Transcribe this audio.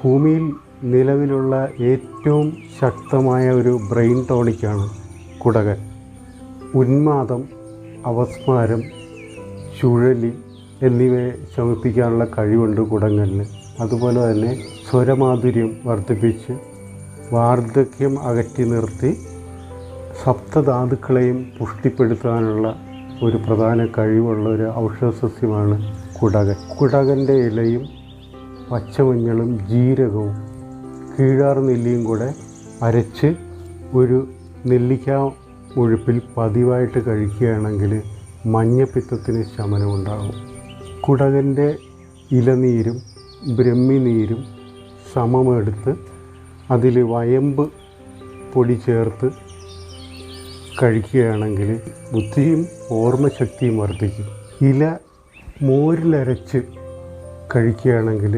ഭൂമിയിൽ നിലവിലുള്ള ഏറ്റവും ശക്തമായ ഒരു ബ്രെയിൻ ടോണിക്കാണ് കുടകൻ. ഉന്മാദം, അപസ്മാരം, ചുഴലി എന്നിവയെ ശമിപ്പിക്കാനുള്ള കഴിവുണ്ട് കുടങ്ങലിന്. അതുപോലെ തന്നെ സ്വരമാധുര്യം വർദ്ധിപ്പിച്ച് വാർദ്ധക്യം അകറ്റി നിർത്തി സപ്തധാതുക്കളെയും പുഷ്ടിപ്പെടുത്താനുള്ള ഒരു പ്രധാന കഴിവുള്ള ഒരു ഔഷധസസ്യമാണ് കുടകൻ. കുടകൻ്റെ ഇലയും പച്ചമഞ്ഞളും ജീരകവും കീഴാർ നെല്ലിയും കൂടെ അരച്ച് ഒരു നെല്ലിക്ക മുഴുപ്പിൽ പതിവായിട്ട് കഴിക്കുകയാണെങ്കിൽ മഞ്ഞപ്പിത്തത്തിന് ശമനമുണ്ടാകും. കുടകൻ്റെ ഇലനീരും ബ്രഹ്മിനീരും സമമെടുത്ത് അതിൽ വയമ്പ് പൊടി ചേർത്ത് കഴിക്കുകയാണെങ്കിൽ ബുദ്ധിയും ഓർമ്മശക്തിയും വർദ്ധിക്കും. ഇല മോരിലരച്ച് കഴിക്കുകയാണെങ്കിൽ